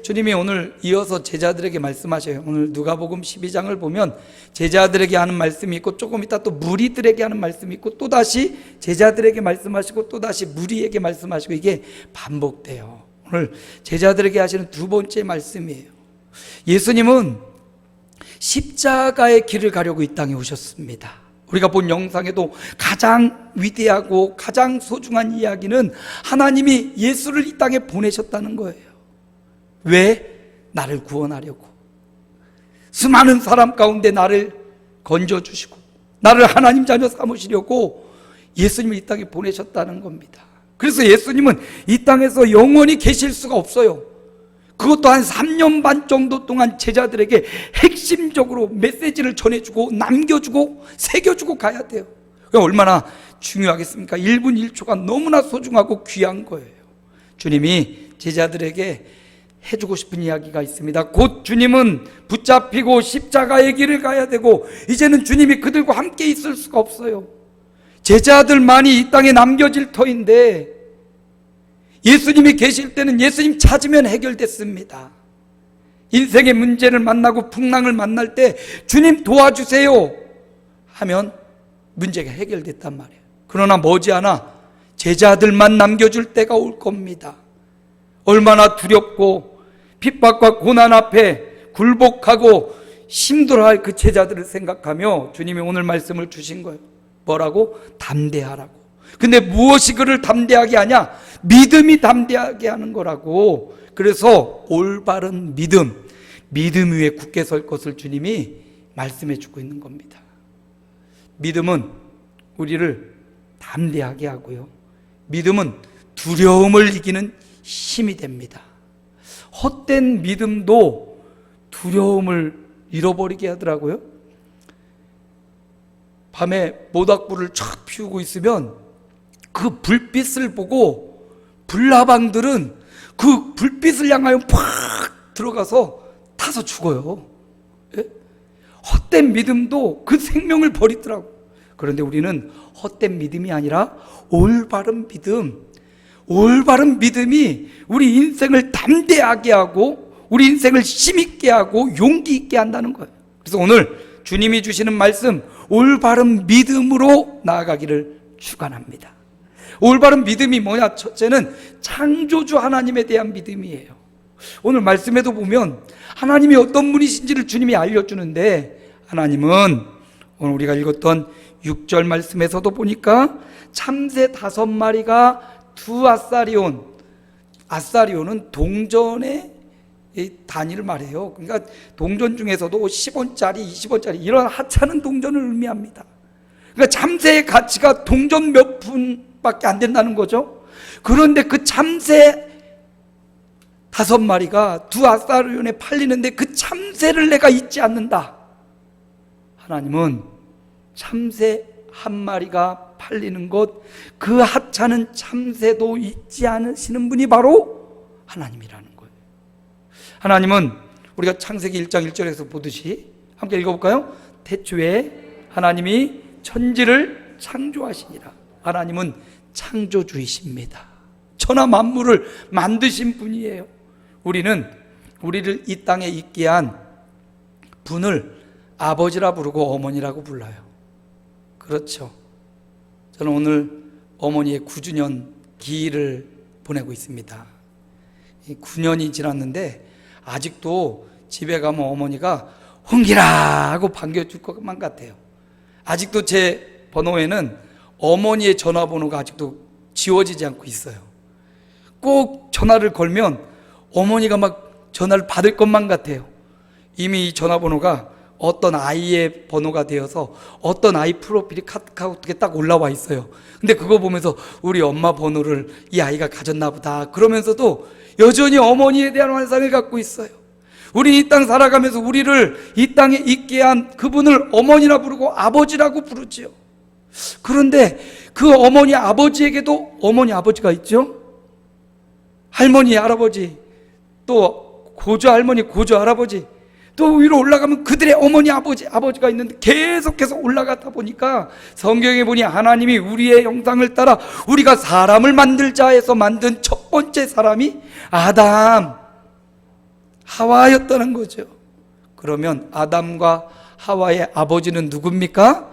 주님이 오늘 이어서 제자들에게 말씀하셔요. 오늘 누가복음 12장을 보면 제자들에게 하는 말씀이 있고, 조금 이따 또 무리들에게 하는 말씀이 있고, 또다시 제자들에게 말씀하시고, 또다시 무리에게 말씀하시고, 이게 반복돼요. 오늘 제자들에게 하시는 두 번째 말씀이에요. 예수님은 십자가의 길을 가려고 이 땅에 오셨습니다. 우리가 본 영상에도 가장 위대하고 가장 소중한 이야기는 하나님이 예수를 이 땅에 보내셨다는 거예요. 왜? 나를 구원하려고. 수많은 사람 가운데 나를 건져주시고 나를 하나님 자녀 삼으시려고 예수님을 이 땅에 보내셨다는 겁니다. 그래서 예수님은 이 땅에서 영원히 계실 수가 없어요. 그것도 한 3년 반 정도 동안 제자들에게 핵심적으로 메시지를 전해주고 남겨주고 새겨주고 가야 돼요. 얼마나 중요하겠습니까? 1분 1초가 너무나 소중하고 귀한 거예요. 주님이 제자들에게 해주고 싶은 이야기가 있습니다. 곧 주님은 붙잡히고 십자가의 길을 가야 되고, 이제는 주님이 그들과 함께 있을 수가 없어요. 제자들만이 이 땅에 남겨질 터인데, 예수님이 계실 때는 예수님 찾으면 해결됐습니다. 인생의 문제를 만나고 풍랑을 만날 때 주님 도와주세요 하면 문제가 해결됐단 말이에요. 그러나 머지않아 제자들만 남겨줄 때가 올 겁니다. 얼마나 두렵고 핍박과 고난 앞에 굴복하고 힘들어할 그 제자들을 생각하며 주님이 오늘 말씀을 주신 거예요. 뭐라고? 담대하라고. 근데 무엇이 그를 담대하게 하냐? 믿음이 담대하게 하는 거라고. 그래서 올바른 믿음 위에 굳게 설 것을 주님이 말씀해 주고 있는 겁니다. 믿음은 우리를 담대하게 하고요, 믿음은 두려움을 이기는 힘이 됩니다. 헛된 믿음도 두려움을 잃어버리게 하더라고요. 밤에 모닥불을 촥 피우고 있으면 그 불빛을 보고 불나방들은 그 불빛을 향하여 팍 들어가서 타서 죽어요. 예? 헛된 믿음도 그 생명을 버리더라고. 그런데 우리는 헛된 믿음이 아니라 올바른 믿음이 우리 인생을 담대하게 하고 우리 인생을 힘있게 하고 용기 있게 한다는 거예요. 그래서 오늘 주님이 주시는 말씀, 올바른 믿음으로 나아가기를 축원합니다. 올바른 믿음이 뭐냐? 첫째는 창조주 하나님에 대한 믿음이에요. 오늘 말씀에도 보면 하나님이 어떤 분이신지를 주님이 알려주는데, 하나님은 오늘 우리가 읽었던 6절 말씀에서도 보니까 참새 5마리가 두 아사리온은 동전의 단위를 말해요. 그러니까 동전 중에서도 10원짜리, 20원짜리 이런 하찮은 동전을 의미합니다. 그러니까 참새의 가치가 동전 몇 푼밖에 안 된다는 거죠. 그런데 그 참새 5마리가 두 아사리온에 팔리는데 그 참새를 내가 잊지 않는다. 하나님은 참새 1마리가 팔리는 것, 그 하찮은 참새도 잊지 않으시는 분이 바로 하나님이라는 거예요. 하나님은 우리가 창세기 1장 1절에서 보듯이 함께 읽어볼까요? 태초에 하나님이 천지를 창조하시니라. 하나님은 창조주이십니다. 천하 만물을 만드신 분이에요. 우리를 이 땅에 있게 한 분을 아버지라 부르고 어머니라고 불러요. 그렇죠. 저는 오늘 어머니의 9주년 기일을 보내고 있습니다. 9년이 지났는데 아직도 집에 가면 어머니가 홍기라 하고 반겨줄 것만 같아요. 아직도 제 번호에는 어머니의 전화번호가 아직도 지워지지 않고 있어요. 꼭 전화를 걸면 어머니가 막 전화를 받을 것만 같아요. 이미 이 전화번호가 어떤 아이의 번호가 되어서 어떤 아이 프로필이 카카오톡에 딱 올라와 있어요. 근데 그거 보면서 우리 엄마 번호를 이 아이가 가졌나 보다 그러면서도 여전히 어머니에 대한 환상을 갖고 있어요. 우리 이 땅 살아가면서 우리를 이 땅에 있게 한 그분을 어머니라 부르고 아버지라고 부르지요. 그런데 그 어머니 아버지에게도 어머니 아버지가 있죠. 할머니 할아버지, 또 고조 할머니 고조 할아버지, 또 위로 올라가면 그들의 어머니 아버지가 있는데 계속해서 올라가다 보니까 성경에 보니 하나님이 우리의 형상을 따라 우리가 사람을 만들자 해서 만든 첫 번째 사람이 아담. 하와였다는 거죠. 그러면 아담과 하와의 아버지는 누굽니까?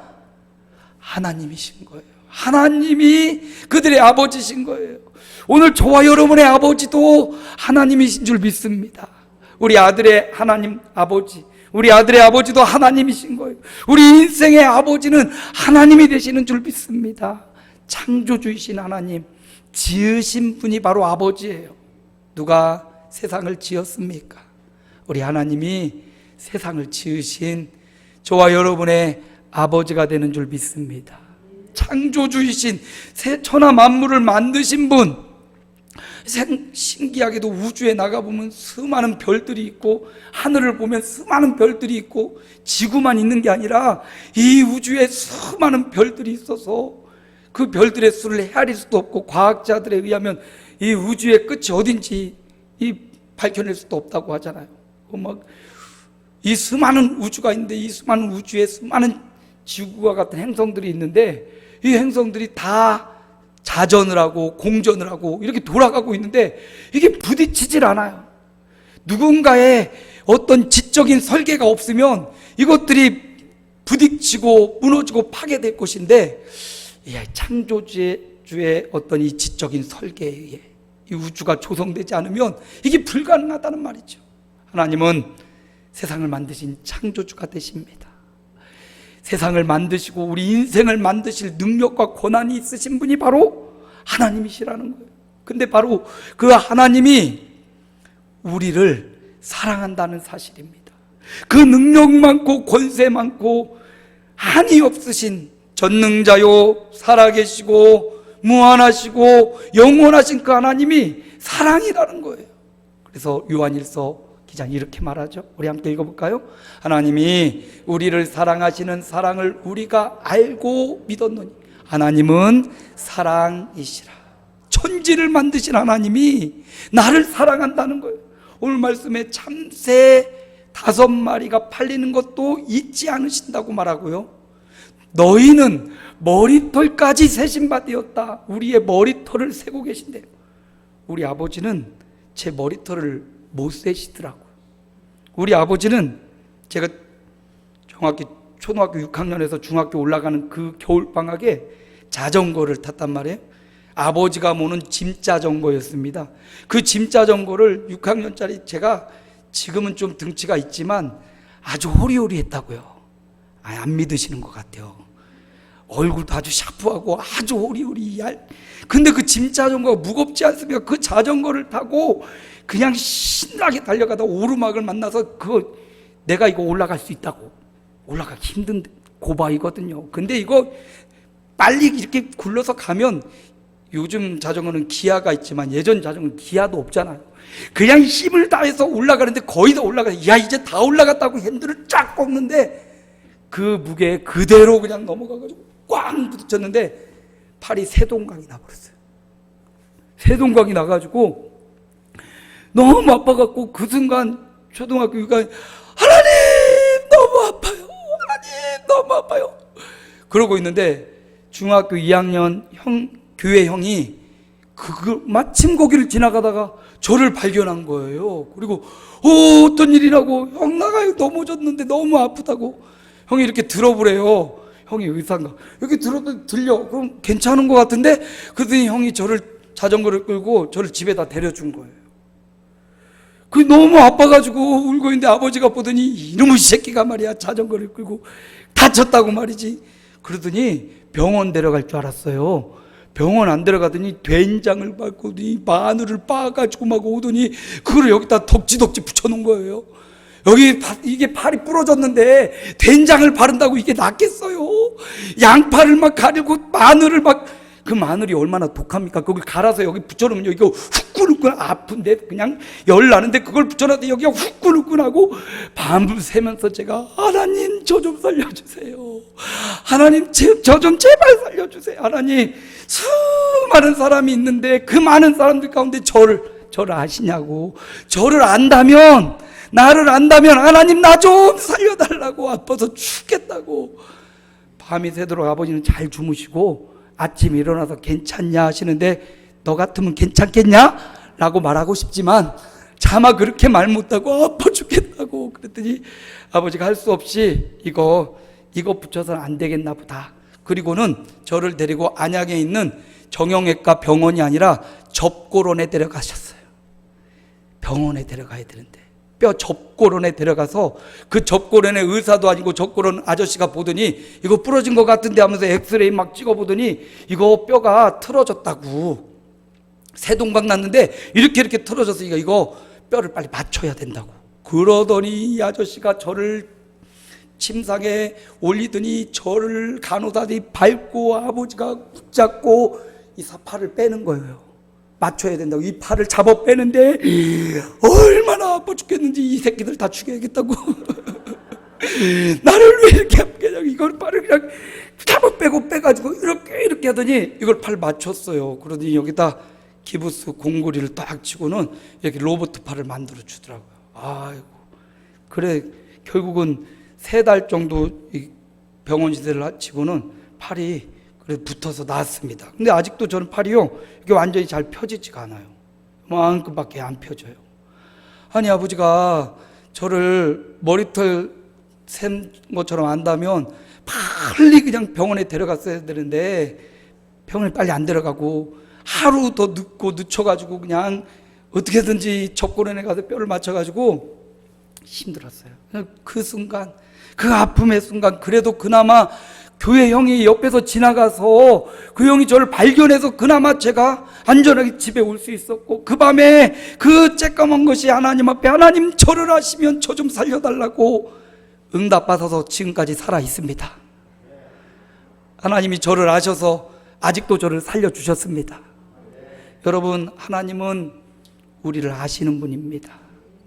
하나님이신 거예요. 하나님이 그들의 아버지신 거예요. 오늘 저와 여러분의 아버지도 하나님이신 줄 믿습니다. 우리 아들의 하나님 아버지, 우리 아들의 아버지도 하나님이신 거예요. 우리 인생의 아버지는 하나님이 되시는 줄 믿습니다. 창조주이신 하나님, 지으신 분이 바로 아버지예요. 누가 세상을 지었습니까? 우리 하나님이 세상을 지으신 저와 여러분의 아버지가 되는 줄 믿습니다. 창조주이신 천하 만물을 만드신 분, 신기하게도 우주에 나가보면 수많은 별들이 있고 하늘을 보면 수많은 별들이 있고 지구만 있는 게 아니라 이 우주에 수많은 별들이 있어서 그 별들의 수를 헤아릴 수도 없고 과학자들에 의하면 이 우주의 끝이 어딘지 밝혀낼 수도 없다고 하잖아요. 이 수많은 우주가 있는데 이 수많은 우주에 수많은 지구와 같은 행성들이 있는데 이 행성들이 다 자전을 하고 공전을 하고 이렇게 돌아가고 있는데 이게 부딪히질 않아요. 누군가의 어떤 지적인 설계가 없으면 이것들이 부딪히고 무너지고 파괴될 것인데 창조주의 어떤 이 지적인 설계에 의해 이 우주가 조성되지 않으면 이게 불가능하다는 말이죠. 하나님은 세상을 만드신 창조주가 되십니다. 세상을 만드시고 우리 인생을 만드실 능력과 권한이 있으신 분이 바로 하나님이시라는 거예요. 근데 바로 그 하나님이 우리를 사랑한다는 사실입니다. 그 능력 많고 권세 많고 한이 없으신 전능자요 살아계시고 무한하시고 영원하신 그 하나님이 사랑이라는 거예요. 그래서 요한일서 기자는 이렇게 말하죠. 우리 함께 읽어볼까요? 하나님이 우리를 사랑하시는 사랑을 우리가 알고 믿었노니 하나님은 사랑이시라. 천지를 만드신 하나님이 나를 사랑한다는 거예요. 오늘 말씀에 참새 5마리가 팔리는 것도 잊지 않으신다고 말하고요. 너희는 머리털까지 세신 바 되었다. 우리의 머리털을 세고 계신대요. 우리 아버지는 제 머리털을 못 세시더라고요. 우리 아버지는 제가 초등학교 6학년에서 중학교 올라가는 그 겨울방학에 자전거를 탔단 말이에요. 아버지가 모는 짐자전거였습니다. 그 짐자전거를 6학년짜리 제가 지금은 좀 등치가 있지만 아주 호리호리했다고요. 안 믿으시는 것 같아요. 얼굴도 아주 샤프하고 아주 호리호리 근데 그 짐자전거가 무겁지 않습니까? 그 자전거를 타고 그냥 신나게 달려가다 오르막을 만나서 내가 이거 올라갈 수 있다고. 올라가기 힘든 고바이거든요. 근데 이거 빨리 이렇게 굴러서 가면 요즘 자전거는 기아가 있지만 예전 자전거는 기아도 없잖아요. 그냥 힘을 다해서 올라가는데 거의 다 이제 다 올라갔다고 핸들을 쫙 꺾는데 그 무게에 그대로 그냥 넘어가가지고 꽝 부딪혔는데 팔이 세동강이 나버렸어요. 세동강이 나가지고 너무 아파갖고 그 순간 초등학교 6학년 하나님 너무 아파요. 하나님 너무 아파요. 그러고 있는데 중학교 2학년 교회 형이 마침 거기를 지나가다가 저를 발견한 거예요. 그리고 어떤 일이라고 형 나가요. 넘어졌는데 너무 아프다고. 형이 이렇게 들어보래요. 형이 의사인가 여기 들려. 그럼 괜찮은 것 같은데 그랬더니 형이 자전거를 끌고 저를 집에다 데려준 거예요. 너무 아파가지고 울고 있는데 아버지가 보더니 이놈의 새끼가 말이야 자전거를 끌고 다쳤다고 말이지. 그러더니 병원 데려갈 줄 알았어요. 병원 안 데려가더니 된장을 밟고 마늘을 빻아가지고 막 오더니 그걸 여기다 덕지덕지 붙여놓은 거예요. 이게 팔이 부러졌는데 된장을 바른다고 이게 낫겠어요? 양파를 막 가리고 마늘을 그 마늘이 얼마나 독합니까? 그걸 갈아서 여기 붙여놓으면 여기가 후끈후끈 아픈데 그냥 열 나는데 그걸 붙여놨더니 여기가 후끈후끈하고 밤을 새면서 제가 하나님 저 좀 살려주세요. 하나님 저 좀 제발 살려주세요. 하나님 수많은 사람이 있는데 그 많은 사람들 가운데 저를 아시냐고. 저를 안다면 나를 안다면 하나님 나 좀 살려달라고 아파서 죽겠다고. 밤이 새도록 아버지는 잘 주무시고 아침에 일어나서 괜찮냐 하시는데 너 같으면 괜찮겠냐? 라고 말하고 싶지만 차마 그렇게 말 못하고 아파 죽겠다고 그랬더니 아버지가 할 수 없이 이거 붙여서는 안 되겠나 보다. 그리고는 저를 데리고 안양에 있는 정형외과 병원이 아니라 접골원에 데려가셨어요. 병원에 데려가야 되는데 뼈 접골원에 데려가서 그 접골원의 의사도 아니고 접골원 아저씨가 보더니 이거 부러진 것 같은데 하면서 엑스레이 막 찍어보더니 이거 뼈가 틀어졌다고, 새동박 났는데 이렇게 틀어졌으니까 이거 뼈를 빨리 맞춰야 된다고. 그러더니 이 아저씨가 저를 침상에 올리더니 저를 간호사들이 밟고 아버지가 붙잡고 이 팔을 빼는 거예요. 맞춰야 된다고. 이 팔을 잡아 빼는데 얼마나 아파 죽겠는지, 이 새끼들 다 죽여야겠다고. 나를 왜 이렇게 아프게 하냐고. 이걸 팔을 그냥 잡아 빼고 빼가지고 이렇게 하더니 이걸 팔 맞췄어요. 그러더니 여기다 기부스 공구리를 딱 치고는 이렇게 로봇 팔을 만들어 주더라고요. 아이고. 그래 결국은 3달 정도 병원 시대를 치고는 팔이 그래 붙어서 나았습니다. 근데 아직도 저는 팔이요, 이게 완전히 잘 펴지지가 않아요. 만큼밖에 안 펴져요. 아니 아버지가 저를 머리털 샘 것처럼 안다면 빨리 그냥 병원에 데려갔어야 되는데 병원에 빨리 안 데려가고 하루 더 늦춰가지고 그냥 어떻게든지 접골원에 가서 뼈를 맞춰가지고 힘들었어요. 그 순간, 그 아픔의 순간, 그래도 그나마 교회 형이 옆에서 지나가서 그 형이 저를 발견해서 그나마 제가 안전하게 집에 올 수 있었고, 그 밤에 그 쬐까만 것이 하나님 앞에 하나님 저를 아시면 저 좀 살려달라고 응답받아서 지금까지 살아 있습니다. 하나님이 저를 아셔서 아직도 저를 살려주셨습니다. 여러분, 하나님은 우리를 아시는 분입니다.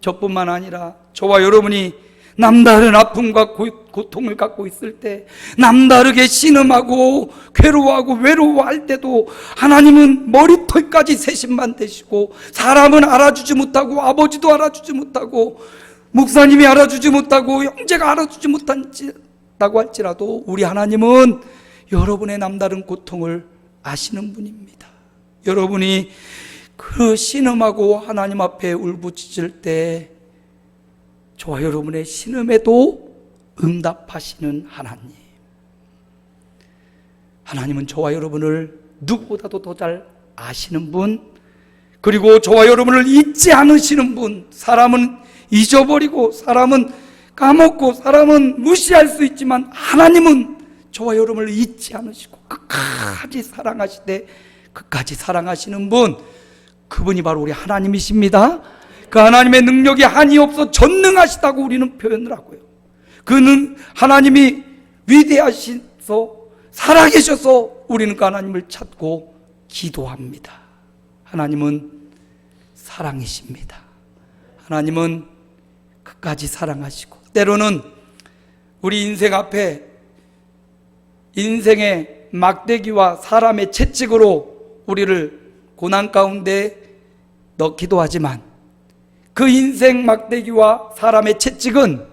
저뿐만 아니라 저와 여러분이 남다른 아픔과 고통을 갖고 있을 때, 남다르게 신음하고 괴로워하고 외로워할 때도 하나님은 머리털까지 세심만 되시고, 사람은 알아주지 못하고 아버지도 알아주지 못하고 목사님이 알아주지 못하고 형제가 알아주지 못한다고 할지라도 우리 하나님은 여러분의 남다른 고통을 아시는 분입니다. 여러분이 그 신음하고 하나님 앞에 울부짖을 때 저와 여러분의 신음에도 응답하시는 하나님. 하나님은 저와 여러분을 누구보다도 더 잘 아시는 분, 그리고 저와 여러분을 잊지 않으시는 분. 사람은 잊어버리고 사람은 까먹고 사람은 무시할 수 있지만 하나님은 저와 여러분을 잊지 않으시고 끝까지 사랑하시되 끝까지 사랑하시는 분, 그분이 바로 우리 하나님이십니다. 그 하나님의 능력이 한이 없어 전능하시다고 우리는 표현을 하고요. 그는 하나님이 위대하셔서 살아계셔서 우리는 그 하나님을 찾고 기도합니다. 하나님은 사랑이십니다. 하나님은 끝까지 사랑하시고, 때로는 우리 인생 앞에 인생의 막대기와 사람의 채찍으로 우리를 고난 가운데 넣기도 하지만, 그 인생 막대기와 사람의 채찍은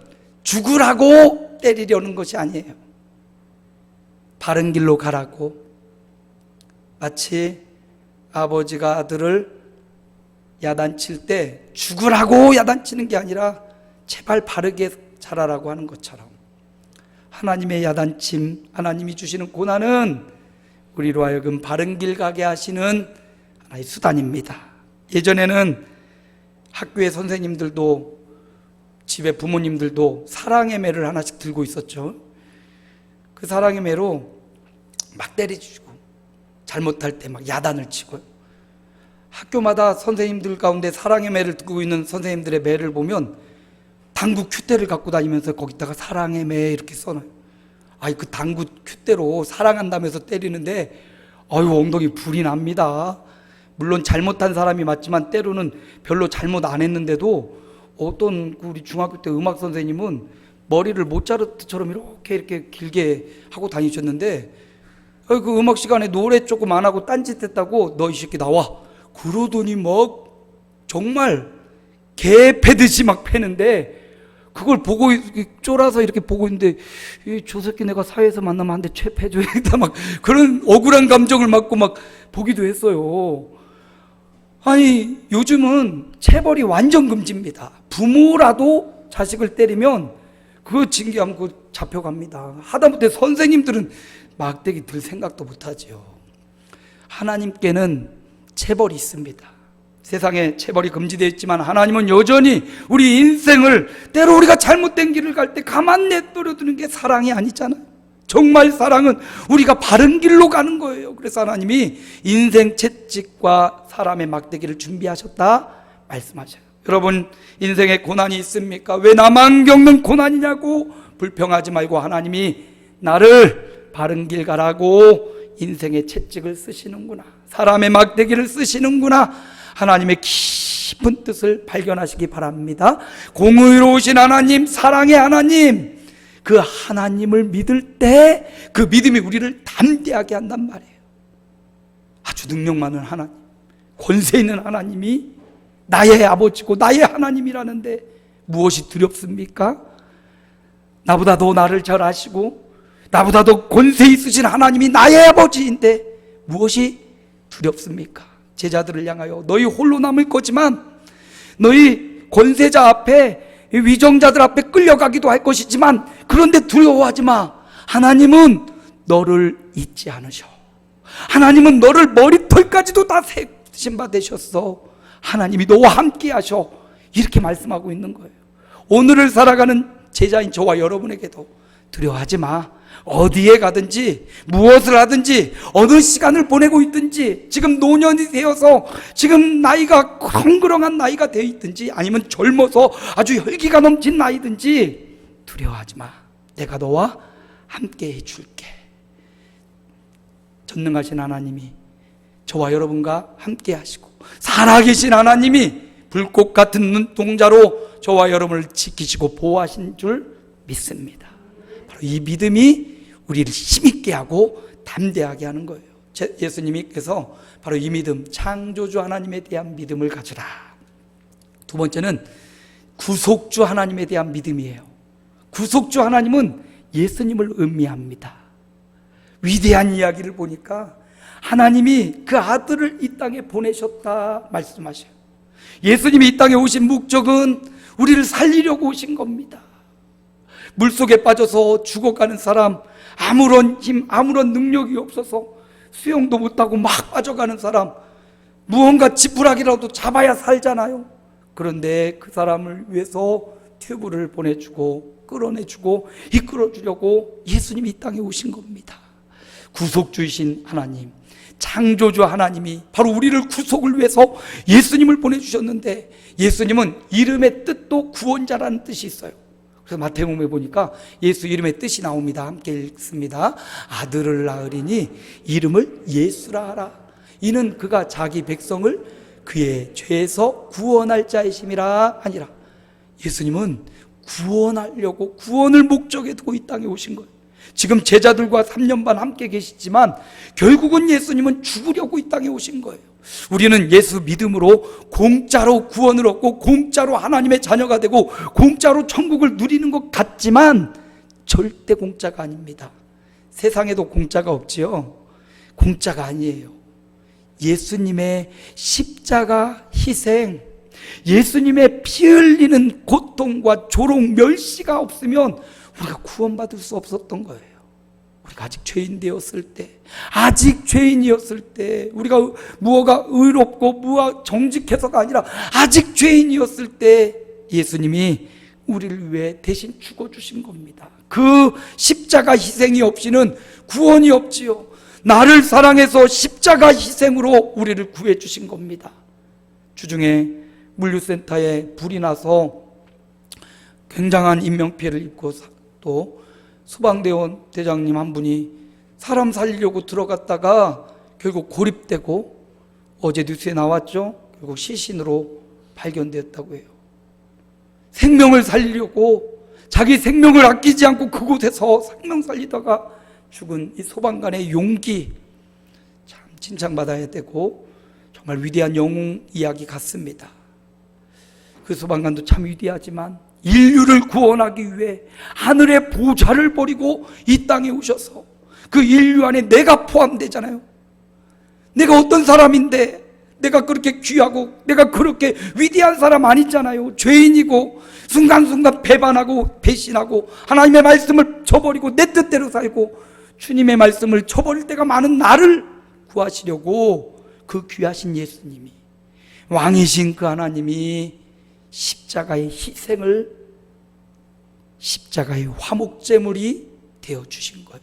죽으라고 때리려는 것이 아니에요. 바른 길로 가라고. 마치 아버지가 아들을 야단칠 때 죽으라고 야단치는 게 아니라 제발 바르게 자라라고 하는 것처럼, 하나님의 야단침, 하나님이 주시는 고난은 우리로 하여금 바른 길 가게 하시는 하나의 수단입니다. 예전에는 학교의 선생님들도 집에 부모님들도 사랑의 매를 하나씩 들고 있었죠. 그 사랑의 매로 막 때려주고 잘못할 때 막 야단을 치고요. 학교마다 선생님들 가운데 사랑의 매를 들고 있는 선생님들의 매를 보면 당구 큐대를 갖고 다니면서 거기다가 사랑의 매 이렇게 써놔요. 아이, 그 당구 큐대로 사랑한다면서 때리는데 아유, 엉덩이 불이 납니다. 물론 잘못한 사람이 맞지만 때로는 별로 잘못 안 했는데도 어떤 우리 중학교 때 음악 선생님은 머리를 모차르트처럼 이렇게 길게 하고 다니셨는데, 그 음악 시간에 노래 조금 안 하고 딴짓 했다고 너 이 새끼 나와 그러더니 막 정말 개 패듯이 막 패는데, 그걸 보고 쫄아서 이렇게 보고 있는데 저 새끼 내가 사회에서 만나면 한 대 패줘야겠다 막 그런 억울한 감정을 맡고 막 보기도 했어요. 아니, 요즘은 체벌이 완전 금지입니다. 부모라도 자식을 때리면 그거 징계하면 그거 잡혀갑니다. 하다못해 선생님들은 막대기 들 생각도 못하지요. 하나님께는 체벌이 있습니다. 세상에 체벌이 금지되어 있지만 하나님은 여전히 우리 인생을, 때로 우리가 잘못된 길을 갈 때 가만 내버려 두는 게 사랑이 아니잖아요. 정말 사랑은 우리가 바른 길로 가는 거예요. 그래서 하나님이 인생 채찍과 사람의 막대기를 준비하셨다 말씀하셔요. 여러분, 인생에 고난이 있습니까? 왜 나만 겪는 고난이냐고 불평하지 말고 하나님이 나를 바른 길 가라고 인생의 채찍을 쓰시는구나, 사람의 막대기를 쓰시는구나, 하나님의 깊은 뜻을 발견하시기 바랍니다. 공의로우신 하나님, 사랑의 하나님, 그 하나님을 믿을 때 그 믿음이 우리를 담대하게 한단 말이에요. 아주 능력 많은 하나님, 권세 있는 하나님이 나의 아버지고 나의 하나님이라는데 무엇이 두렵습니까? 나보다 더 나를 잘 아시고 나보다 더 권세 있으신 하나님이 나의 아버지인데 무엇이 두렵습니까? 제자들을 향하여 너희 홀로 남을 거지만 너희 권세자 앞에, 위정자들 앞에 끌려가기도 할 것이지만 그런데 두려워하지 마. 하나님은 너를 잊지 않으셔. 하나님은 너를 머리털까지도 다 세신 바 되셨어. 하나님이 너와 함께 하셔. 이렇게 말씀하고 있는 거예요. 오늘을 살아가는 제자인 저와 여러분에게도 두려워하지 마. 어디에 가든지 무엇을 하든지 어느 시간을 보내고 있든지, 지금 노년이 되어서 지금 나이가 헝그렁한 나이가 되어 있든지 아니면 젊어서 아주 혈기가 넘친 나이든지 두려워하지 마. 내가 너와 함께 해줄게. 전능하신 하나님이 저와 여러분과 함께 하시고 살아계신 하나님이 불꽃 같은 눈동자로 저와 여러분을 지키시고 보호하신 줄 믿습니다. 바로 이 믿음이 우리를 힘있게 하고 담대하게 하는 거예요. 예수님께서 바로 이 믿음, 창조주 하나님에 대한 믿음을 가져라. 두 번째는 구속주 하나님에 대한 믿음이에요. 구속주 하나님은 예수님을 의미합니다. 위대한 이야기를 보니까 하나님이 그 아들을 이 땅에 보내셨다 말씀하셔요. 예수님이 이 땅에 오신 목적은 우리를 살리려고 오신 겁니다. 물속에 빠져서 죽어가는 사람, 아무런 힘, 아무런 능력이 없어서 수영도 못하고 막 빠져가는 사람, 무언가 지푸라기라도 잡아야 살잖아요. 그런데 그 사람을 위해서 튜브를 보내주고 끌어내주고 이끌어주려고 예수님이 이 땅에 오신 겁니다. 구속주이신 하나님, 창조주 하나님이 바로 우리를 구속을 위해서 예수님을 보내주셨는데, 예수님은 이름의 뜻도 구원자라는 뜻이 있어요. 그래서 마태복음에 보니까 예수 이름의 뜻이 나옵니다. 함께 읽습니다. 아들을 낳으리니 이름을 예수라 하라. 이는 그가 자기 백성을 그의 죄에서 구원할 자이심이라 하니라. 예수님은 구원하려고, 구원을 목적에 두고 이 땅에 오신 거예요. 지금 제자들과 3년 반 함께 계시지만 결국은 예수님은 죽으려고 이 땅에 오신 거예요. 우리는 예수 믿음으로 공짜로 구원을 얻고 공짜로 하나님의 자녀가 되고 공짜로 천국을 누리는 것 같지만 절대 공짜가 아닙니다. 세상에도 공짜가 없지요. 공짜가 아니에요. 예수님의 십자가 희생, 예수님의 피 흘리는 고통과 조롱, 멸시가 없으면 우리가 구원받을 수 없었던 거예요. 우리가 아직 죄인 되었을 때, 아직 죄인이었을 때, 우리가 무엇가 의롭고 무엇 정직해서가 아니라 아직 죄인이었을 때 예수님이 우리를 위해 대신 죽어주신 겁니다. 그 십자가 희생이 없이는 구원이 없지요. 나를 사랑해서 십자가 희생으로 우리를 구해주신 겁니다. 주중에 물류센터에 불이 나서 굉장한 인명피해를 입고 또 소방대원 대장님 한 분이 사람 살리려고 들어갔다가 결국 고립되고 어제 뉴스에 나왔죠. 결국 시신으로 발견되었다고 해요. 생명을 살리려고 자기 생명을 아끼지 않고 그곳에서 생명 살리다가 죽은 이 소방관의 용기, 참 칭찬받아야 되고 정말 위대한 영웅 이야기 같습니다. 그 소방관도 참 위대하지만 인류를 구원하기 위해 하늘의 보좌를 버리고 이 땅에 오셔서 그 인류 안에 내가 포함되잖아요. 내가 어떤 사람인데 내가 그렇게 귀하고 내가 그렇게 위대한 사람 아니잖아요. 죄인이고 순간순간 배반하고 배신하고 하나님의 말씀을 저버리고 내 뜻대로 살고 주님의 말씀을 저버릴 때가 많은 나를 구하시려고 그 귀하신 예수님이, 왕이신 그 하나님이 십자가의 희생을, 십자가의 화목제물이 되어주신 거예요.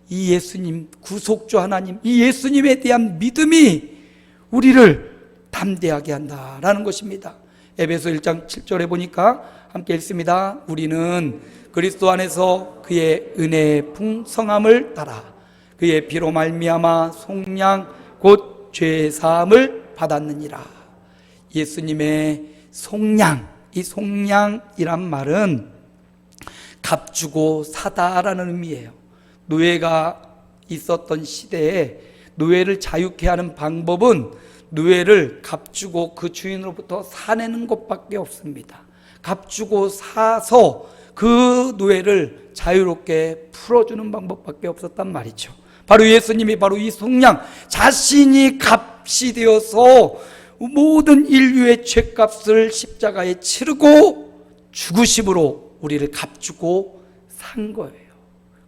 이 예수님, 구속주 하나님, 이 예수님에 대한 믿음이 우리를 담대하게 한다라는 것입니다. 에베소 1장 7절에 보니까 함께 읽습니다. 우리는 그리스도 안에서 그의 은혜의 풍성함을 따라 그의 피로 말미암아 속량 곧 죄 사함을 받았느니라. 예수님의 속량, 이 속량이란 말은 값주고 사다라는 의미예요. 노예가 있었던 시대에 노예를 자유케 하는 방법은 노예를 값주고 그 주인으로부터 사내는 것밖에 없습니다. 값주고 사서 그 노예를 자유롭게 풀어주는 방법밖에 없었단 말이죠. 바로 예수님이 바로 이 속량, 자신이 값이 되어서 모든 인류의 죄값을 십자가에 치르고 죽으심으로 우리를 값주고 산 거예요.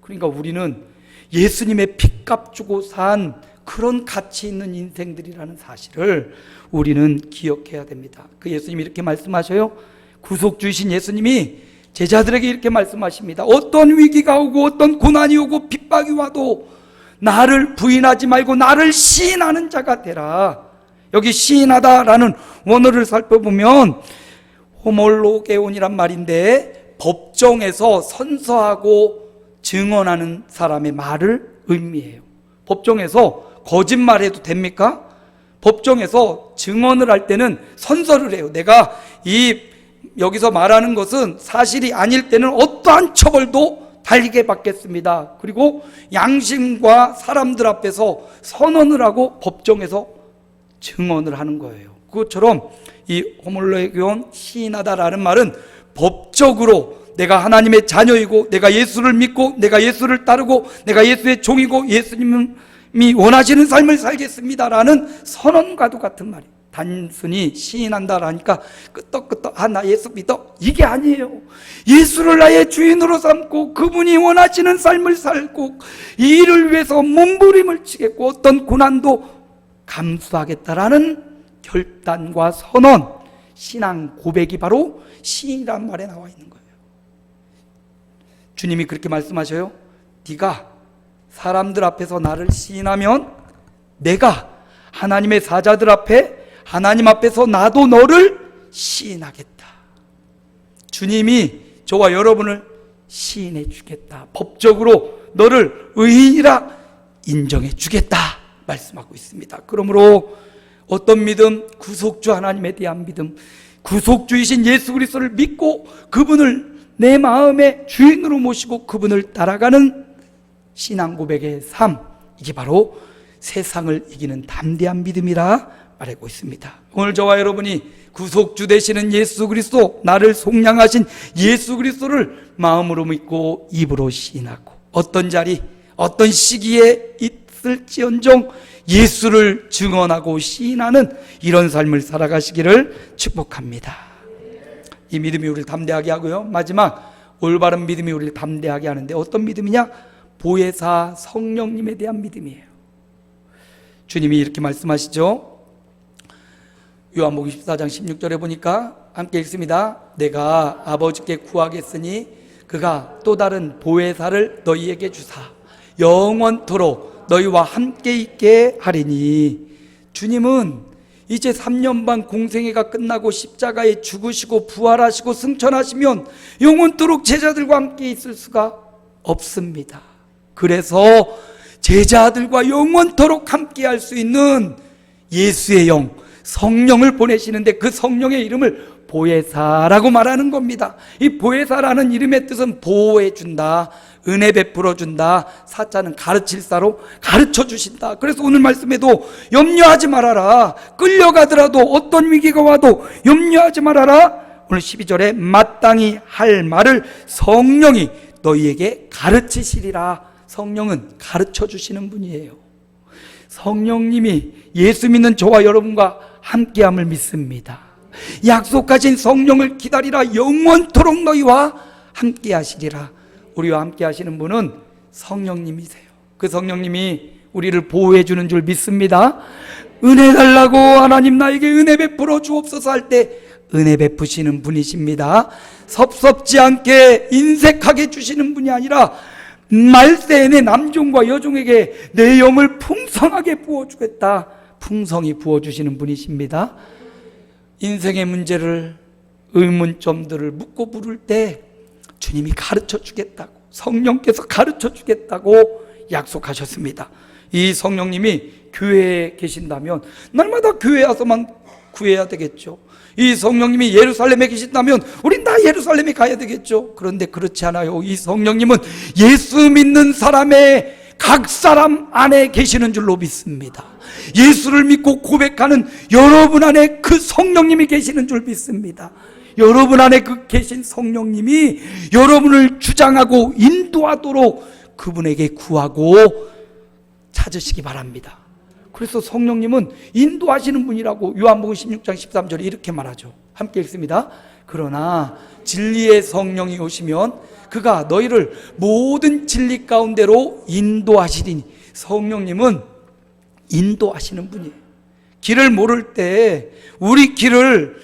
그러니까 우리는 예수님의 핏값 주고 산 그런 가치 있는 인생들이라는 사실을 우리는 기억해야 됩니다. 그 예수님이 이렇게 말씀하셔요. 구속주이신 예수님이 제자들에게 이렇게 말씀하십니다. 어떤 위기가 오고 어떤 고난이 오고 핍박이 와도 나를 부인하지 말고 나를 시인하는 자가 되라. 여기 시인하다라는 원어를 살펴보면 호몰로게온이란 말인데 법정에서 선서하고 증언하는 사람의 말을 의미해요. 법정에서 거짓말해도 됩니까? 법정에서 증언을 할 때는 선서를 해요. 내가 여기서 말하는 것은 사실이 아닐 때는 어떠한 처벌도 달게 받겠습니다. 그리고 양심과 사람들 앞에서 선언을 하고 법정에서 증언을 하는 거예요. 그것처럼 이 호몰로게온 시인하다라는 말은 법적으로 내가 하나님의 자녀이고 내가 예수를 믿고 내가 예수를 따르고 내가 예수의 종이고 예수님이 원하시는 삶을 살겠습니다라는 선언과도 같은 말이에요. 단순히 시인한다라니까 끄떡끄떡 나 예수 믿어 이게 아니에요. 예수를 나의 주인으로 삼고 그분이 원하시는 삶을 살고 이 일을 위해서 몸부림을 치겠고 어떤 고난도 감수하겠다라는 결단과 선언, 신앙 고백이 바로 시인이란 말에 나와 있는 거예요. 주님이 그렇게 말씀하셔요. 네가 사람들 앞에서 나를 시인하면 내가 하나님의 사자들 앞에 하나님 앞에서 나도 너를 시인하겠다. 주님이 저와 여러분을 시인해 주겠다. 법적으로 너를 의인이라 인정해 주겠다 말씀하고 있습니다. 그러므로 어떤 믿음? 구속주 하나님에 대한 믿음, 구속주이신 예수 그리스도를 믿고 그분을 내 마음의 주인으로 모시고 그분을 따라가는 신앙 고백의 삶, 이게 바로 세상을 이기는 담대한 믿음이라 말하고 있습니다. 오늘 저와 여러분이 구속주 되시는 예수 그리스도, 나를 속량하신 예수 그리스도를 마음으로 믿고 입으로 시인하고 어떤 자리, 어떤 시기에 있을지언정 예수를 증언하고 시인하는 이런 삶을 살아가시기를 축복합니다. 이 믿음이 우리를 담대하게 하고요. 마지막 올바른 믿음이 우리를 담대하게 하는데 어떤 믿음이냐? 보혜사 성령님에 대한 믿음이에요. 주님이 이렇게 말씀하시죠. 요한복음 14장 16절에 보니까 함께 읽습니다. 내가 아버지께 구하겠으니 그가 또 다른 보혜사를 너희에게 주사 영원토록 너희와 함께 있게 하리니. 주님은 이제 3년 반 공생애가 끝나고 십자가에 죽으시고 부활하시고 승천하시면 영원토록 제자들과 함께 있을 수가 없습니다. 그래서 제자들과 영원토록 함께 할 수 있는 예수의 영, 성령을 보내시는데 그 성령의 이름을 보혜사라고 말하는 겁니다. 이 보혜사라는 이름의 뜻은 보호해준다, 은혜 베풀어준다, 사자는 가르칠사로 가르쳐주신다. 그래서 오늘 말씀에도 염려하지 말아라, 끌려가더라도 어떤 위기가 와도 염려하지 말아라. 오늘 12절에 마땅히 할 말을 성령이 너희에게 가르치시리라. 성령은 가르쳐주시는 분이에요. 성령님이 예수 믿는 저와 여러분과 함께함을 믿습니다. 약속하신 성령을 기다리라. 영원토록 너희와 함께하시리라. 우리와 함께하시는 분은 성령님이세요. 그 성령님이 우리를 보호해 주는 줄 믿습니다. 은혜 달라고 하나님 나에게 은혜 베풀어 주옵소서 할 때 은혜 베푸시는 분이십니다. 섭섭지 않게 인색하게 주시는 분이 아니라 말세에 내 남종과 여종에게 내 영을 풍성하게 부어주겠다. 풍성히 부어주시는 분이십니다. 인생의 문제를, 의문점들을 묻고 물을 때 주님이 가르쳐 주겠다고, 성령께서 가르쳐 주겠다고 약속하셨습니다. 이 성령님이 교회에 계신다면 날마다 교회에 와서만 구해야 되겠죠. 이 성령님이 예루살렘에 계신다면 우린 다 예루살렘에 가야 되겠죠. 그런데 그렇지 않아요. 이 성령님은 예수 믿는 사람의 각 사람 안에 계시는 줄로 믿습니다. 예수를 믿고 고백하는 여러분 안에 그 성령님이 계시는 줄 믿습니다. 여러분 안에 그 계신 성령님이 여러분을 주장하고 인도하도록 그분에게 구하고 찾으시기 바랍니다. 그래서 성령님은 인도하시는 분이라고 요한복음 16장 13절에 이렇게 말하죠. 함께 읽습니다. 그러나 진리의 성령이 오시면 그가 너희를 모든 진리 가운데로 인도하시리니. 성령님은 인도하시는 분이에요. 길을 모를 때 우리 길을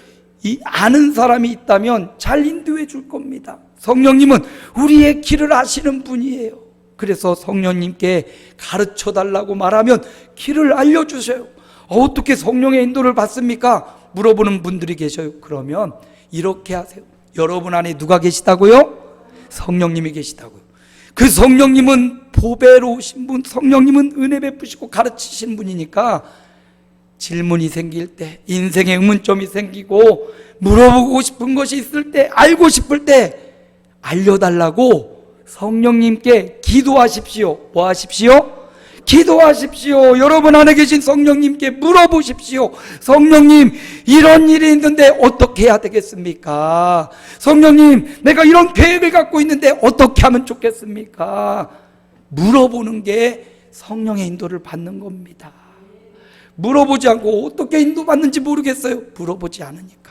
아는 사람이 있다면 잘 인도해 줄 겁니다. 성령님은 우리의 길을 아시는 분이에요. 그래서 성령님께 가르쳐 달라고 말하면 길을 알려주셔요. 어떻게 성령의 인도를 받습니까? 물어보는 분들이 계셔요. 그러면 이렇게 하세요. 여러분 안에 누가 계시다고요? 성령님이 계시다고요. 그 성령님은 보배로우신 분, 성령님은 은혜 베푸시고 가르치시는 분이니까 질문이 생길 때, 인생의 의문점이 생기고 물어보고 싶은 것이 있을 때, 알고 싶을 때 알려달라고 성령님께 기도하십시오. 뭐 하십시오? 기도하십시오. 여러분 안에 계신 성령님께 물어보십시오. 성령님, 이런 일이 있는데 어떻게 해야 되겠습니까? 성령님, 내가 이런 계획을 갖고 있는데 어떻게 하면 좋겠습니까? 물어보는 게 성령의 인도를 받는 겁니다. 물어보지 않고 어떻게 인도받는지 모르겠어요. 물어보지 않으니까.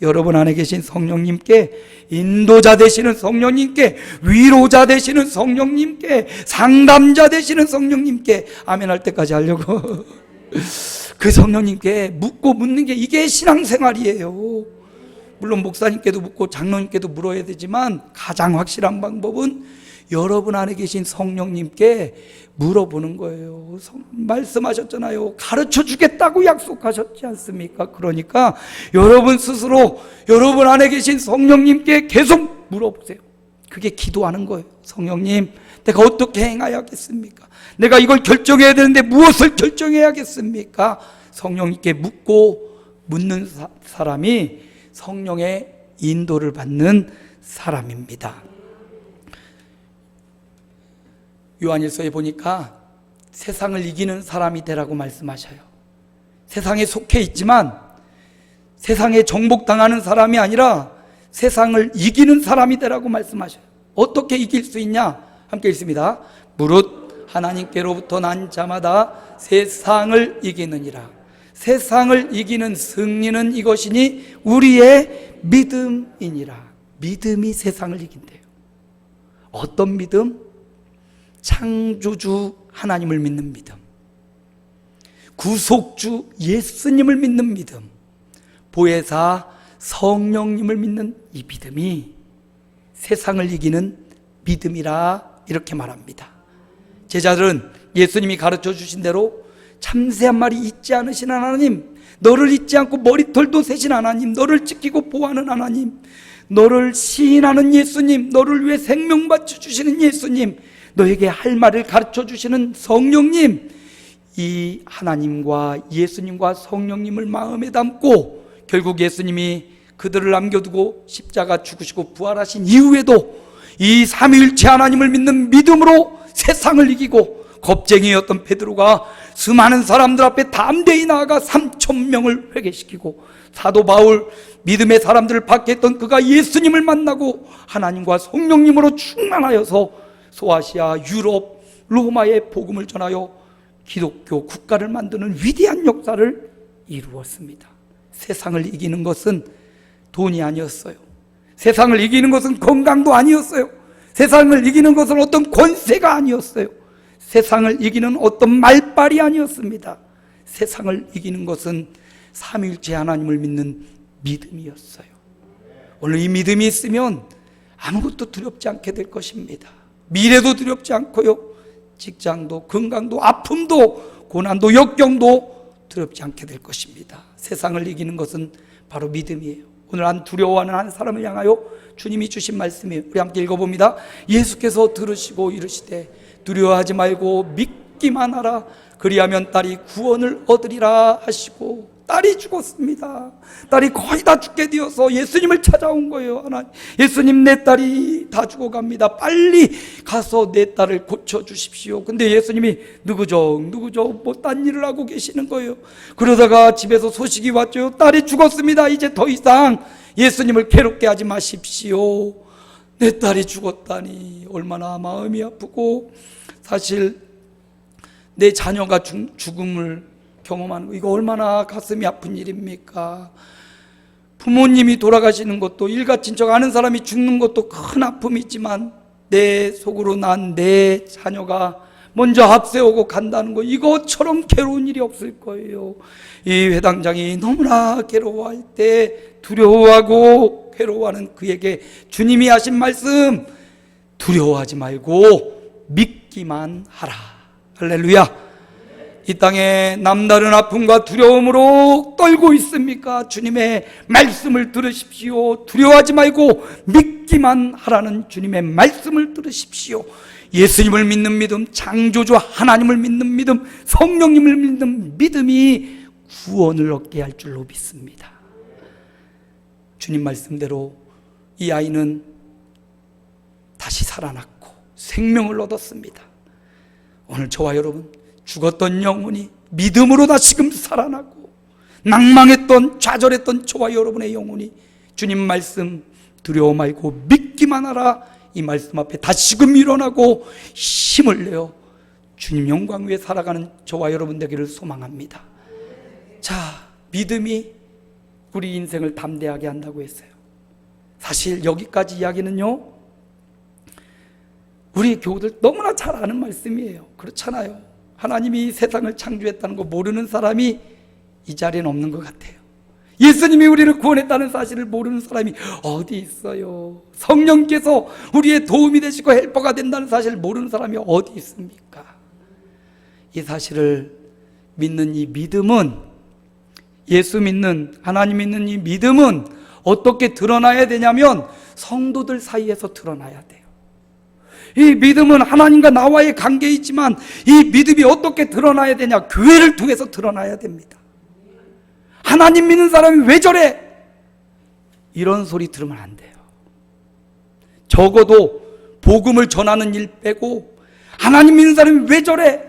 여러분 안에 계신 성령님께, 인도자 되시는 성령님께, 위로자 되시는 성령님께, 상담자 되시는 성령님께 아멘 할 때까지 하려고 그 성령님께 묻고 묻는 게 이게 신앙생활이에요. 물론 목사님께도 묻고 장로님께도 물어야 되지만 가장 확실한 방법은 여러분 안에 계신 성령님께 물어보는 거예요. 말씀하셨잖아요. 가르쳐 주겠다고 약속하셨지 않습니까? 그러니까 여러분 스스로 여러분 안에 계신 성령님께 계속 물어보세요. 그게 기도하는 거예요. 성령님, 내가 어떻게 행해야겠습니까? 내가 이걸 결정해야 되는데 무엇을 결정해야겠습니까? 성령님께 묻는 사람이 성령의 인도를 받는 사람입니다. 요한일서에 보니까 세상을 이기는 사람이 되라고 말씀하셔요. 세상에 속해 있지만 세상에 정복당하는 사람이 아니라 세상을 이기는 사람이 되라고 말씀하셔요. 어떻게 이길 수 있냐? 함께 읽습니다. 무릇 하나님께로부터 난 자마다 세상을 이기느니라. 세상을 이기는 승리는 이것이니 우리의 믿음이니라. 믿음이 세상을 이긴대요. 어떤 믿음? 창조주 하나님을 믿는 믿음, 구속주 예수님을 믿는 믿음, 보혜사 성령님을 믿는 이 믿음이 세상을 이기는 믿음이라 이렇게 말합니다. 제자들은 예수님이 가르쳐 주신 대로 참새 한 마리 잊지 않으신 하나님, 너를 잊지 않고 머리털도 세신 하나님, 너를 지키고 보호하는 하나님, 너를 시인하는 예수님, 너를 위해 생명 바쳐 주시는 예수님, 너에게 할 말을 가르쳐 주시는 성령님, 이 하나님과 예수님과 성령님을 마음에 담고 결국 예수님이 그들을 남겨두고 십자가 죽으시고 부활하신 이후에도 이 삼위일체 하나님을 믿는 믿음으로 세상을 이기고 겁쟁이였던 베드로가 수많은 사람들 앞에 담대히 나아가 3,000명을 회개시키고 사도 바울 믿음의 사람들을 받게 했던 그가 예수님을 만나고 하나님과 성령님으로 충만하여서 소아시아, 유럽, 로마에 복음을 전하여 기독교 국가를 만드는 위대한 역사를 이루었습니다. 세상을 이기는 것은 돈이 아니었어요. 세상을 이기는 것은 건강도 아니었어요. 세상을 이기는 것은 어떤 권세가 아니었어요. 세상을 이기는 어떤 말빨이 아니었습니다. 세상을 이기는 것은 삼위일체 하나님을 믿는 믿음이었어요. 오늘 이 믿음이 있으면 아무것도 두렵지 않게 될 것입니다. 미래도 두렵지 않고요, 직장도, 건강도, 아픔도, 고난도, 역경도 두렵지 않게 될 것입니다. 세상을 이기는 것은 바로 믿음이에요. 오늘 한 두려워하는 한 사람을 향하여 주님이 주신 말씀이에요. 우리 함께 읽어봅니다. 예수께서 들으시고 이르시되 두려워하지 말고 믿기만 하라. 그리하면 딸이 구원을 얻으리라 하시고, 딸이 죽었습니다. 딸이 거의 다 죽게 되어서 예수님을 찾아온 거예요. 하나님, 예수님, 내 딸이 다 죽어갑니다. 빨리 가서 내 딸을 고쳐주십시오. 근데 예수님이 누구죠? 뭐 딴 일을 하고 계시는 거예요. 그러다가 집에서 소식이 왔죠. 딸이 죽었습니다. 이제 더 이상 예수님을 괴롭게 하지 마십시오. 내 딸이 죽었다니 얼마나 마음이 아프고, 사실 내 자녀가 죽음을 경험하는 거, 이거 얼마나 가슴이 아픈 일입니까? 부모님이 돌아가시는 것도, 일가친척 아는 사람이 죽는 것도 큰 아픔이 있지만 내 속으로 난 내 자녀가 먼저 앞세우고 간다는 거, 이것처럼 괴로운 일이 없을 거예요. 이 회당장이 너무나 괴로워할 때 두려워하고 괴로워하는 그에게 주님이 하신 말씀, 두려워하지 말고 믿기만 하라. 할렐루야. 이 땅에 남다른 아픔과 두려움으로 떨고 있습니까? 주님의 말씀을 들으십시오. 두려워하지 말고 믿기만 하라는 주님의 말씀을 들으십시오. 예수님을 믿는 믿음, 창조주 하나님을 믿는 믿음, 성령님을 믿는 믿음이 구원을 얻게 할 줄로 믿습니다. 주님 말씀대로 이 아이는 다시 살아났고 생명을 얻었습니다. 오늘 저와 여러분, 죽었던 영혼이 믿음으로 다시금 살아나고, 낭망했던, 좌절했던 저와 여러분의 영혼이 주님 말씀 두려워 말고 믿기만 하라, 이 말씀 앞에 다시금 일어나고 힘을 내어 주님 영광 위에 살아가는 저와 여러분 되기를 소망합니다. 자, 믿음이 우리 인생을 담대하게 한다고 했어요. 사실 여기까지 이야기는요, 우리 교우들 너무나 잘 아는 말씀이에요. 그렇잖아요. 하나님이 세상을 창조했다는 거 모르는 사람이 이 자리에는 없는 것 같아요. 예수님이 우리를 구원했다는 사실을 모르는 사람이 어디 있어요? 성령께서 우리의 도움이 되시고 헬퍼가 된다는 사실을 모르는 사람이 어디 있습니까? 이 사실을 믿는 이 믿음은, 예수 믿는, 하나님 믿는 이 믿음은 어떻게 드러나야 되냐면 성도들 사이에서 드러나야 돼요. 이 믿음은 하나님과 나와의 관계에 있지만 이 믿음이 어떻게 드러나야 되냐? 교회를 통해서 드러나야 됩니다. 하나님 믿는 사람이 왜 저래? 이런 소리 들으면 안 돼요. 적어도 복음을 전하는 일 빼고 하나님 믿는 사람이 왜 저래?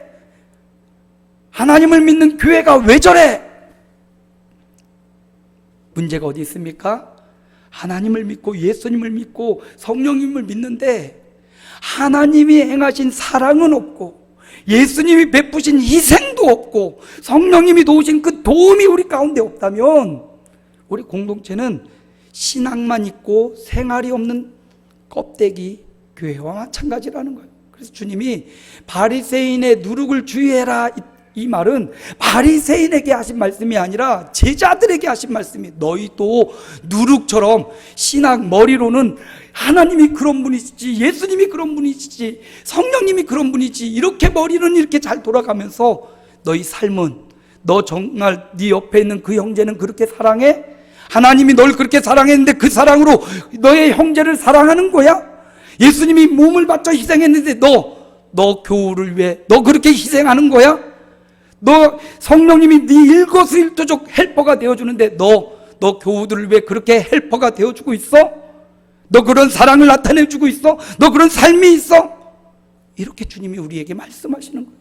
하나님을 믿는 교회가 왜 저래? 문제가 어디 있습니까? 하나님을 믿고 예수님을 믿고 성령님을 믿는데 하나님이 행하신 사랑은 없고 예수님이 베푸신 희생도 없고 성령님이 도우신 그 도움이 우리 가운데 없다면 우리 공동체는 신앙만 있고 생활이 없는 껍데기 교회와 마찬가지라는 거예요. 그래서 주님이 바리새인의 누룩을 주의해라, 이 말은 바리새인에게 하신 말씀이 아니라 제자들에게 하신 말씀이, 너희도 누룩처럼 신앙 머리로는 하나님이 그런 분이시지, 예수님이 그런 분이시지, 성령님이 그런 분이지, 이렇게 머리는 이렇게 잘 돌아가면서 너희 삶은, 너 정말 네 옆에 있는 그 형제는 그렇게 사랑해? 하나님이 널 그렇게 사랑했는데 그 사랑으로 너의 형제를 사랑하는 거야? 예수님이 몸을 바쳐 희생했는데 너 교우를 위해 너 그렇게 희생하는 거야? 너 성령님이 네 일거수일투족 헬퍼가 되어주는데 너 교우들을 위해 그렇게 헬퍼가 되어주고 있어? 너 그런 사랑을 나타내주고 있어? 너 그런 삶이 있어? 이렇게 주님이 우리에게 말씀하시는 거예요.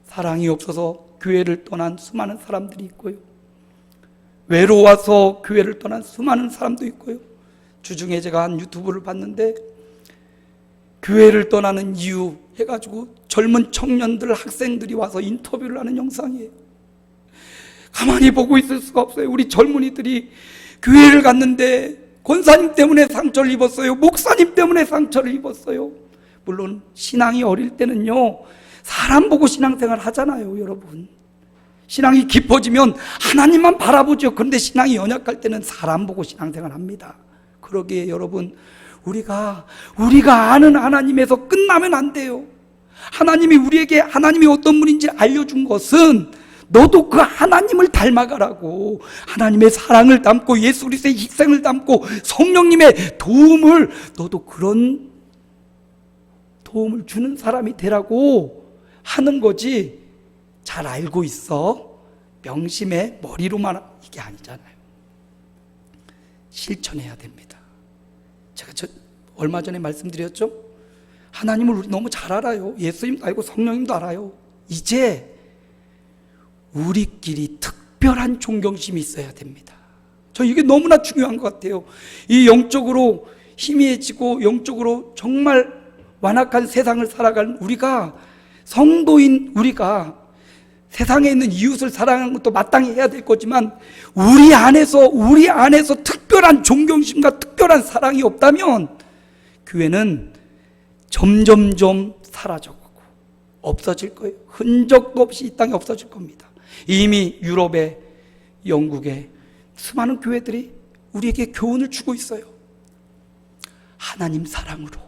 사랑이 없어서 교회를 떠난 수많은 사람들이 있고요, 외로워서 교회를 떠난 수많은 사람도 있고요. 주중에 제가 한 유튜브를 봤는데 교회를 떠나는 이유 해가지고 젊은 청년들, 학생들이 와서 인터뷰를 하는 영상이에요. 가만히 보고 있을 수가 없어요. 우리 젊은이들이 교회를 갔는데 권사님 때문에 상처를 입었어요. 목사님 때문에 상처를 입었어요. 물론 신앙이 어릴 때는요, 사람 보고 신앙생활 하잖아요, 여러분. 신앙이 깊어지면 하나님만 바라보죠. 그런데 신앙이 연약할 때는 사람 보고 신앙생활 합니다. 그러기에 여러분, 우리가 아는 하나님에서 끝나면 안 돼요. 하나님이 우리에게 하나님이 어떤 분인지 알려준 것은 너도 그 하나님을 닮아가라고, 하나님의 사랑을 담고 예수 그리스도의 희생을 담고 성령님의 도움을, 너도 그런 도움을 주는 사람이 되라고 하는 거지, 잘 알고 있어 명심해 머리로만 이게 아니잖아요. 실천해야 됩니다. 제가 얼마 전에 말씀드렸죠? 하나님을 우리 너무 잘 알아요. 예수님도 알고 성령님도 알아요. 이제 우리끼리 특별한 존경심이 있어야 됩니다. 저 이게 너무나 중요한 것 같아요. 이 영적으로 희미해지고 영적으로 정말 완악한 세상을 살아가는 우리가, 성도인 우리가 세상에 있는 이웃을 사랑하는 것도 마땅히 해야 될 거지만 우리 안에서 특별한 존경심과 특별한 사랑이 없다면 교회는 점점점 사라져가고 없어질 거예요. 흔적도 없이 이 땅에 없어질 겁니다. 이미 유럽에, 영국에 수많은 교회들이 우리에게 교훈을 주고 있어요. 하나님 사랑으로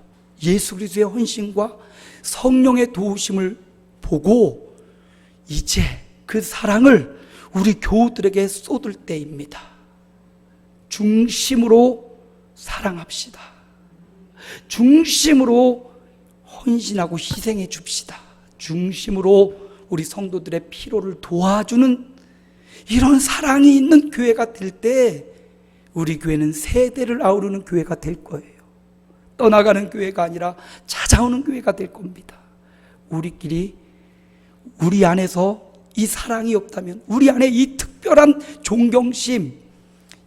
예수 그리스도의 헌신과 성령의 도우심을 보고 이제 그 사랑을 우리 교우들에게 쏟을 때입니다. 중심으로 사랑합시다. 중심으로 헌신하고 희생해 줍시다. 중심으로 우리 성도들의 피로를 도와주는 이런 사랑이 있는 교회가 될 때 우리 교회는 세대를 아우르는 교회가 될 거예요. 떠나가는 교회가 아니라 찾아오는 교회가 될 겁니다. 우리끼리, 우리 안에서 이 사랑이 없다면, 우리 안에 이 특별한 존경심,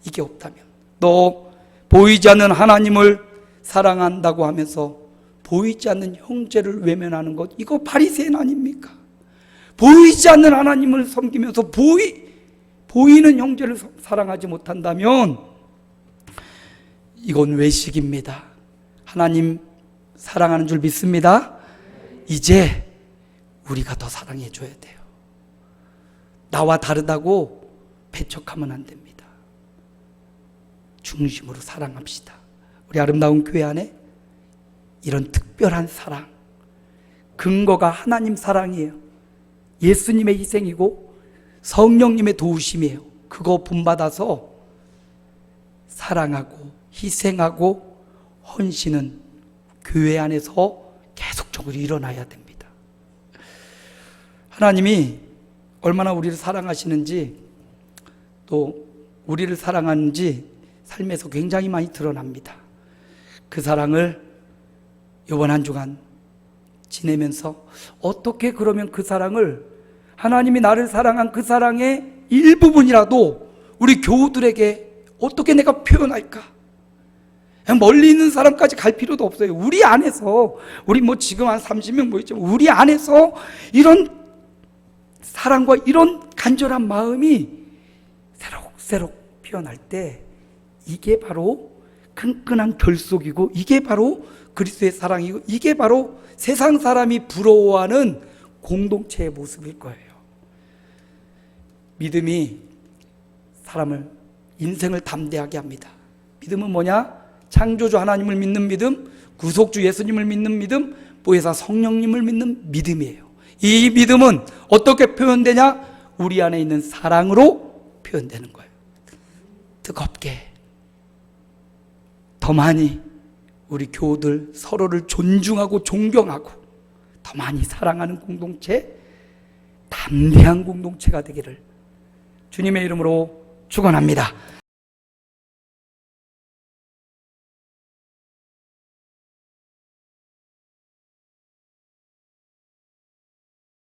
이게 없다면, 너 보이지 않는 하나님을 사랑한다고 하면서 보이지 않는 형제를 외면하는 것, 이거 바리새인 아닙니까? 보이지 않는 하나님을 섬기면서 보이는 형제를 사랑하지 못한다면 이건 외식입니다. 하나님 사랑하는 줄 믿습니다. 이제 우리가 더 사랑해 줘야 돼요. 나와 다르다고 배척하면 안 됩니다. 중심으로 사랑합시다. 우리 아름다운 교회 안에 이런 특별한 사랑, 근거가 하나님 사랑이에요. 예수님의 희생이고 성령님의 도우심이에요. 그거 본받아서 사랑하고 희생하고 헌신은 교회 안에서 계속적으로 일어나야 됩니다. 하나님이 얼마나 우리를 사랑하시는지, 또 우리를 사랑하는지 삶에서 굉장히 많이 드러납니다. 그 사랑을 이번 한 주간 지내면서 어떻게 그러면 그 사랑을, 하나님이 나를 사랑한 그 사랑의 일부분이라도 우리 교우들에게 어떻게 내가 표현할까? 멀리 있는 사람까지 갈 필요도 없어요. 우리 안에서, 우리 지금 한 30명 모였지만 우리 안에서 이런 사랑과 이런 간절한 마음이 새록새록 피어날 때 이게 바로 끈끈한 결속이고, 이게 바로 그리스도의 사랑이고, 이게 바로 세상 사람이 부러워하는 공동체의 모습일 거예요. 믿음이 사람을, 인생을 담대하게 합니다. 믿음은 뭐냐? 창조주 하나님을 믿는 믿음, 구속주 예수님을 믿는 믿음, 보혜사 성령님을 믿는 믿음이에요. 이 믿음은 어떻게 표현되냐? 우리 안에 있는 사랑으로 표현되는 거예요. 뜨겁게, 더 많이 우리 교우들 서로를 존중하고 존경하고 더 많이 사랑하는 공동체, 담대한 공동체가 되기를 주님의 이름으로 축원합니다.